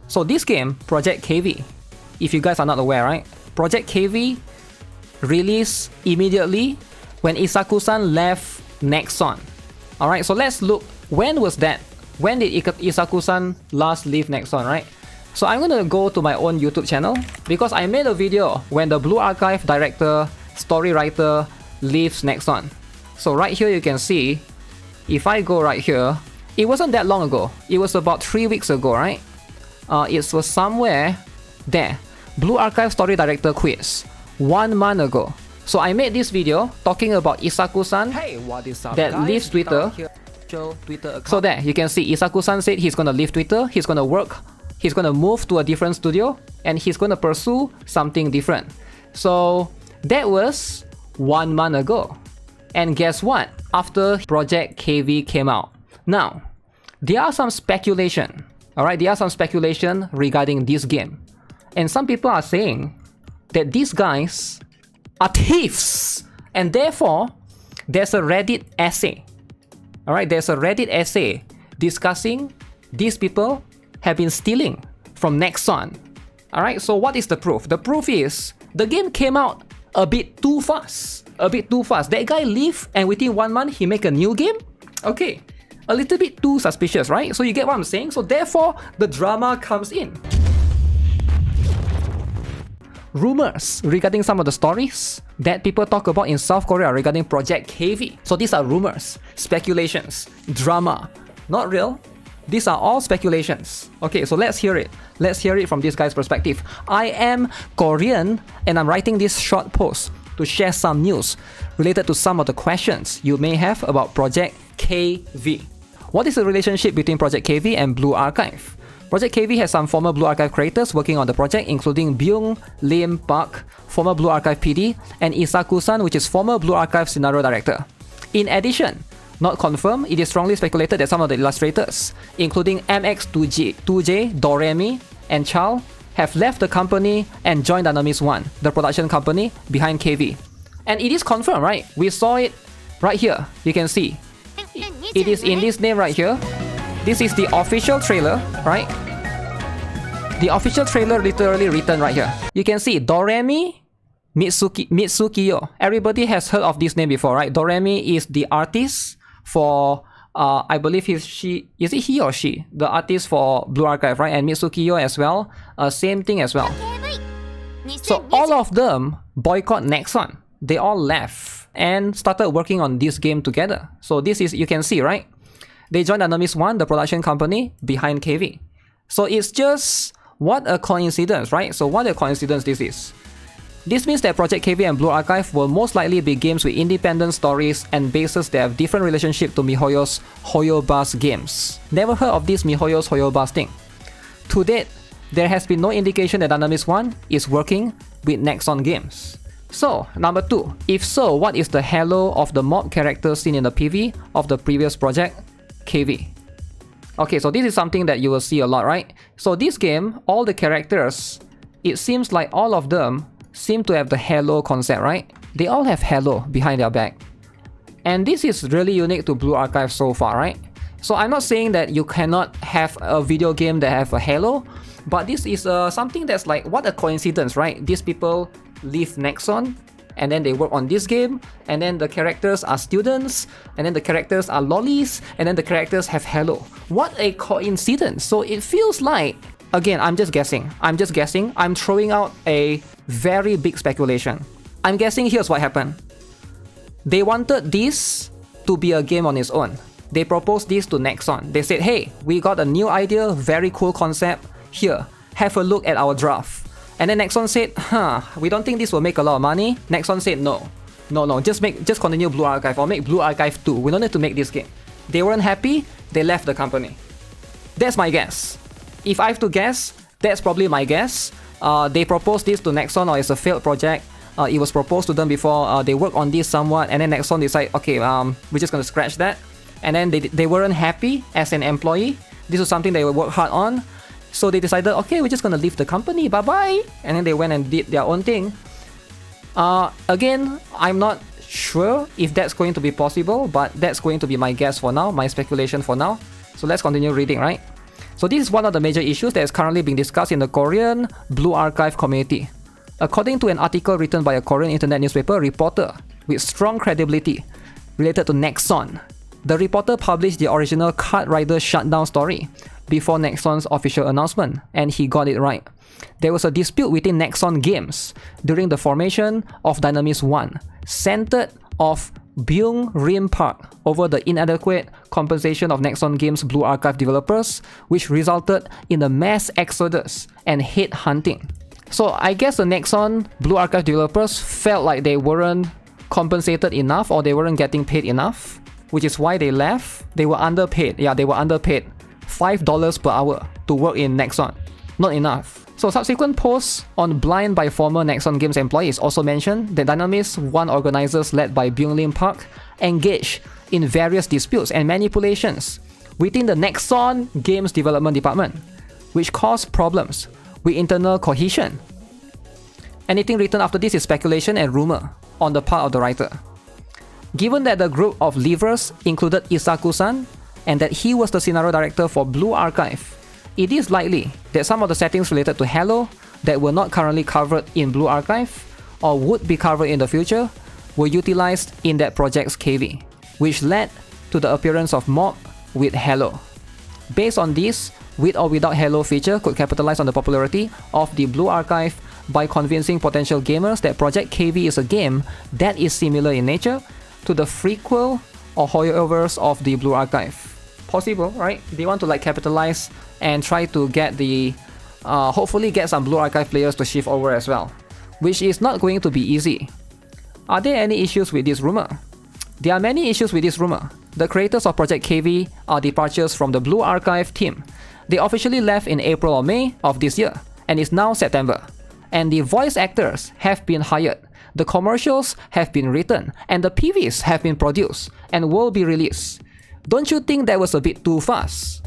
So this game, Project KV, if you guys are not aware, right? Project KV released immediately when Isaku-san left Nexon. Alright, so let's look, when was that? When did Isaku-san last leave Nexon, right? So I'm gonna go to my own YouTube channel because I made a video when the Blue Archive director, story writer leaves Nexon. So right here you can see, if I go right here, it wasn't that long ago. It was about 3 weeks ago, right? It was somewhere there. Blue Archive story director quits 1 month ago. So I made this video talking about Isaku-san that leaves Twitter. So there, you can see Isaku-san said he's gonna leave Twitter, he's gonna work, he's gonna move to a different studio, and he's gonna pursue something different. So that was 1 month ago. And guess what? After Project KV came out. Now, there are some speculation. Alright, there are some speculation regarding this game. And some people are saying that these guys are thieves. And therefore, there's a Reddit essay. Alright, there's a Reddit essay discussing these people have been stealing from Nexon. Alright, so what is the proof? The proof is the game came out a bit too fast. A bit too fast. That guy leave and within 1 month he make a new game? Okay, a little bit too suspicious, right? So you get what I'm saying? So therefore, the drama comes in. Rumors regarding some of the stories that people talk about in South Korea regarding Project KV. So these are rumors, speculations, drama, not real. These are all speculations. Okay, so let's hear it. Let's hear it from this guy's perspective. I am Korean and I'm writing this short post to share some news related to some of the questions you may have about Project KV. What is the relationship between Project KV and Blue Archive? Project KV has some former Blue Archive creators working on the project, including Byung Lim Park, former Blue Archive PD, and Isaku-san, which is former Blue Archive scenario director. In addition, not confirmed, it is strongly speculated that some of the illustrators, including MX2J, Doremi, and Chal, have left the company and joined Dynamis One, the production company behind KV. And it is confirmed, right? We saw it right here. You can see. It is in this name right here. This is the official trailer, right? The official trailer literally written right here. You can see Doremi Mitsukiyo. Everybody has heard of this name before, right? Doremi is the artist for, I believe is it he or she? The artist for Blue Archive, right? And Mitsukiyo as well. Same thing as well. So all of them boycott Nexon. They all left and started working on this game together. So this is, you can see, right? They joined Dynamis One, the production company behind KV. So it's just, what a coincidence, right? So what a coincidence this is. This means that Project KV and Blue Archive will most likely be games with independent stories and bases that have different relationship to MiHoYo's HoYoBAS games. Never heard of this MiHoYo's HoYoBAS thing. To date, there has been no indication that Dynamis One is working with Nexon games. So, number 2. If so, what is the halo of the mob characters seen in the PV of the previous project, KV? Okay, so this is something that you will see a lot, right? So this game, all the characters, it seems like all of them seem to have the halo concept, right? They all have halo behind their back. And this is really unique to Blue Archive so far, right? So I'm not saying that you cannot have a video game that have a halo, but this is something that's like, what a coincidence, right? These people leave Nexon, and then they work on this game, and then the characters are students, and then the characters are lollies, and then the characters have halo. What a coincidence. So it feels like, again, I'm just guessing. I'm throwing out a very big speculation. I'm guessing here's what happened. They wanted this to be a game on its own. They proposed this to Nexon. They said, hey, we got a new idea, very cool concept. Here, have a look at our draft. And then Nexon said, we don't think this will make a lot of money. Nexon said, no, just continue Blue Archive or make Blue Archive 2. We don't need to make this game. They weren't happy, they left the company. That's my guess. If I have to guess, that's probably my guess. They proposed this to Nexon, or it's a failed project. It was proposed to them before, they worked on this somewhat, and then Nexon decided, okay, we're just gonna scratch that. And then they weren't happy as an employee. This was something they would work hard on. So they decided, okay, we're just gonna leave the company, bye-bye. And then they went and did their own thing. Again, I'm not sure if that's going to be possible, but that's going to be my guess for now, my speculation for now. So let's continue reading, right? So this is one of the major issues that is currently being discussed in the Korean Blue Archive community. According to an article written by a Korean internet newspaper reporter with strong credibility related to Nexon, the reporter published the original Card Rider shutdown story before Nexon's official announcement, and he got it right. There was a dispute within Nexon Games during the formation of Dynamis One, centered off Byung Rim Park over the inadequate compensation of Nexon Games Blue Archive developers, which resulted in a mass exodus and hate hunting. So I guess the Nexon Blue Archive developers felt like they weren't compensated enough or they weren't getting paid enough, which is why they left. They were underpaid. Yeah, they were underpaid. $5 per hour to work in Nexon. Not enough. So subsequent posts on Blind by former Nexon Games employees also mentioned that Dynamis One organizers led by Byung Lim Park engaged in various disputes and manipulations within the Nexon Games development department, which caused problems with internal cohesion. Anything written after this is speculation and rumor on the part of the writer. Given that the group of leavers included Isaku-san and that he was the scenario director for Blue Archive, it is likely that some of the settings related to Halo that were not currently covered in Blue Archive or would be covered in the future were utilized in that project's KV, which led to the appearance of Mob with Halo. Based on this, with or without Halo feature could capitalize on the popularity of the Blue Archive by convincing potential gamers that Project KV is a game that is similar in nature to the prequel or holdovers of the Blue Archive. Possible, right? They want to capitalize and try to get the hopefully get some Blue Archive players to shift over as well, which is not going to be easy. Are there any issues with this rumor? There are many issues with this rumor. The creators of Project KV are departures from the Blue Archive team. They officially left in April or May of this year, and it's now September. And the voice actors have been hired, the commercials have been written, and the PVs have been produced and will be released. Don't you think that was a bit too fast?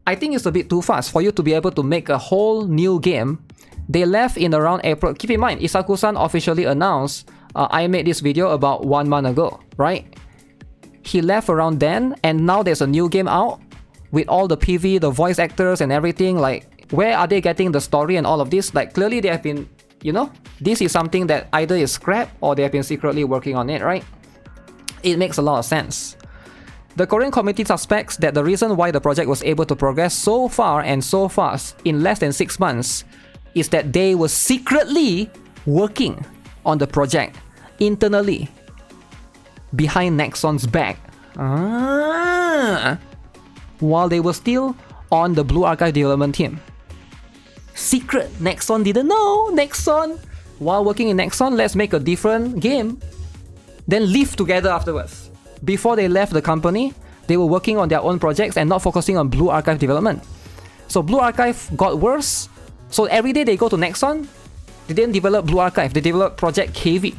I think it's a bit too fast for you to be able to make a whole new game. They left in around April. Keep in mind, Isaku-san officially announced, I made this video about 1 month ago, right? He left around then, and now there's a new game out with all the PV, the voice actors and everything. Where are they getting the story and all of this? Clearly they have been, this is something that either is scrapped or they have been secretly working on it, right? It makes a lot of sense. The Korean community suspects that the reason why the project was able to progress so far and so fast in less than 6 months is that they were secretly working on the project internally behind Nexon's back while they were still on the Blue Archive development team. Secret. Nexon didn't know. Nexon, while working in Nexon, let's make a different game, then leave together afterwards. Before they left the company, they were working on their own projects and not focusing on Blue Archive development. So Blue Archive got worse. So every day they go to Nexon, they didn't develop Blue Archive, they developed Project KV.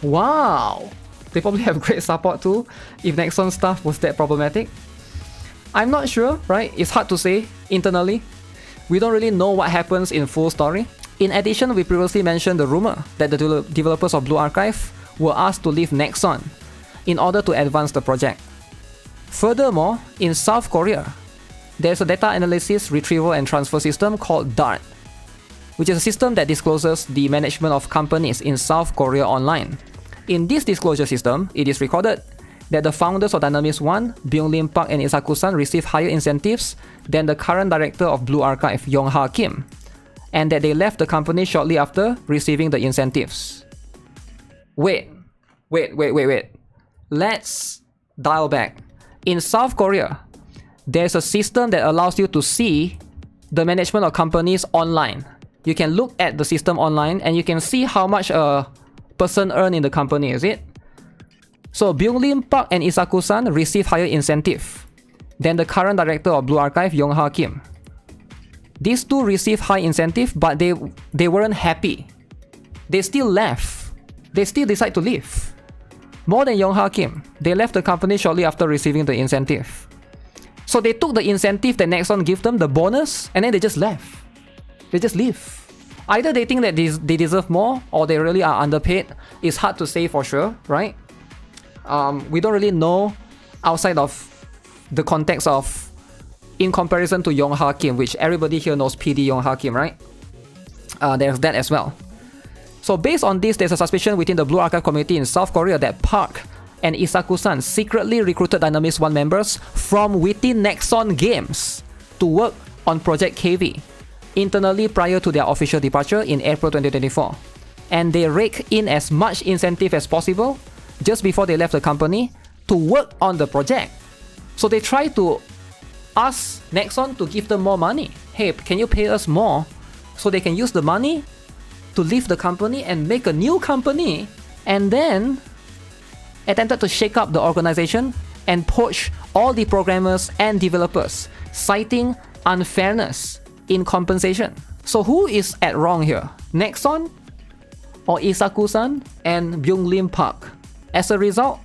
Wow! They probably have great support too, if Nexon stuff was that problematic. I'm not sure, right? It's hard to say internally. We don't really know what happens in full story. In addition, we previously mentioned the rumor that the developers of Blue Archive were asked to leave Nexon in order to advance the project. Furthermore, in South Korea, there's a data analysis, retrieval and transfer system called DART, which is a system that discloses the management of companies in South Korea online. In this disclosure system, it is recorded that the founders of Dynamis One, Byung Lim Park and Isaku-san received higher incentives than the current director of Blue Archive, Yong-ha Kim, and that they left the company shortly after receiving the incentives. Wait. Let's dial back. In South Korea, there's a system that allows you to see the management of companies online. You can look at the system online and you can see how much a person earned in the company, is it? So Byung Lim Park and Isaku-san received higher incentive than the current director of Blue Archive, Yong-ha Kim. These two received high incentive, but they weren't happy. They still left. They still decide to leave. More than Yong-ha Kim, they left the company shortly after receiving the incentive. So they took the incentive that Nexon gave them, the bonus, and then they just left. They just leave. Either they think that they deserve more or they really are underpaid. It's hard to say for sure, right? We don't really know outside of the context of in comparison to Yong Ha Kim, which everybody here knows PD Yong Ha Kim, right? There's that as well. So based on this, there's a suspicion within the Blue Archive community in South Korea that Park and Isaku-san secretly recruited Dynamis One members from within Nexon Games to work on Project KV internally prior to their official departure in April 2024. And they rake in as much incentive as possible just before they left the company to work on the project. So they try to ask Nexon to give them more money. Hey, can you pay us more so they can use the money to leave the company and make a new company, and then attempted to shake up the organization and poach all the programmers and developers, citing unfairness in compensation. So who is at wrong here? Nexon or Isaku-san and Byung-Lim Park? As a result,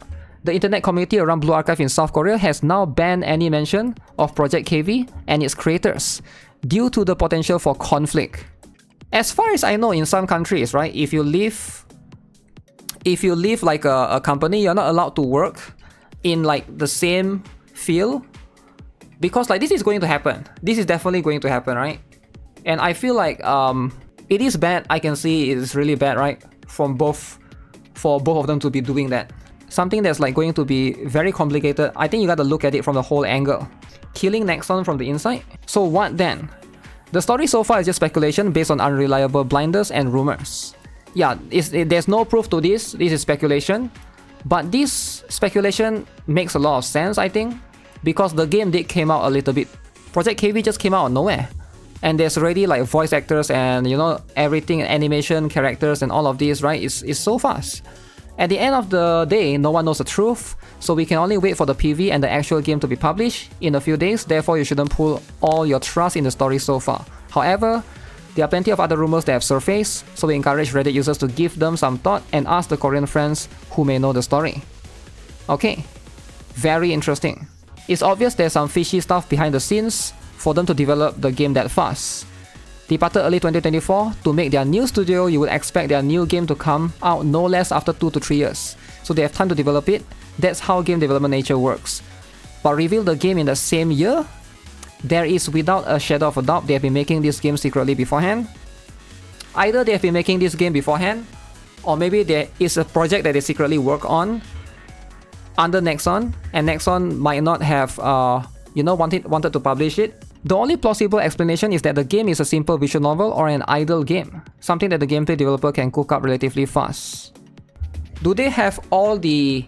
the internet community around Blue Archive in South Korea has now banned any mention of Project KV and its creators due to the potential for conflict. As far as I know, in some countries, right, if you leave like a company, you're not allowed to work in like the same field, because like this is going to happen. This is definitely going to happen, right? And I feel like it is bad. I can see it is really bad, right? For both of them to be doing that. Something that's like going to be very complicated. I think you gotta look at it from the whole angle. Killing Nexon from the inside? So what then? The story so far is just speculation based on unreliable blinders and rumors. Yeah, there's no proof to this. This is speculation. But this speculation makes a lot of sense, I think, because the game did came out a little bit. Project KV just came out of nowhere. And there's already like voice actors and, you know, everything, animation, characters and all of these, right? It's so fast. At the end of the day, no one knows the truth, so we can only wait for the PV and the actual game to be published in a few days. Therefore, you shouldn't put all your trust in the story so far. However, there are plenty of other rumors that have surfaced, so we encourage Reddit users to give them some thought and ask the Korean friends who may know the story. Okay, very interesting. It's obvious there's some fishy stuff behind the scenes for them to develop the game that fast. Departed early 2024 to make their new studio, you would expect their new game to come out no less after 2 to 3 years. So they have time to develop it. That's how game development nature works. But reveal the game in the same year? There is without a shadow of a doubt they have been making this game secretly beforehand. Either they have been making this game beforehand, or maybe there is a project that they secretly work on under Nexon, and Nexon might not have wanted to publish it. The only plausible explanation is that the game is a simple visual novel or an idle game, something that the gameplay developer can cook up relatively fast. Do they have all the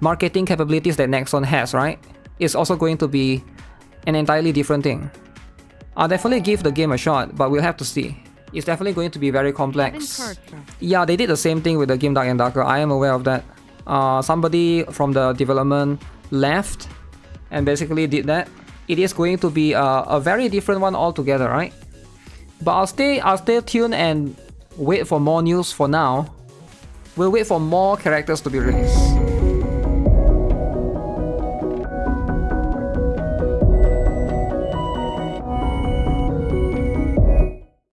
marketing capabilities that Nexon has, right? It's also going to be an entirely different thing. I'll definitely give the game a shot, but we'll have to see. It's definitely going to be very complex. Yeah, they did the same thing with the game Dark and Darker. I am aware of that. Somebody from the development left and basically did that. It is going to be a very different one altogether, right? But I'll stay tuned and wait for more news for now. We'll wait for more characters to be released.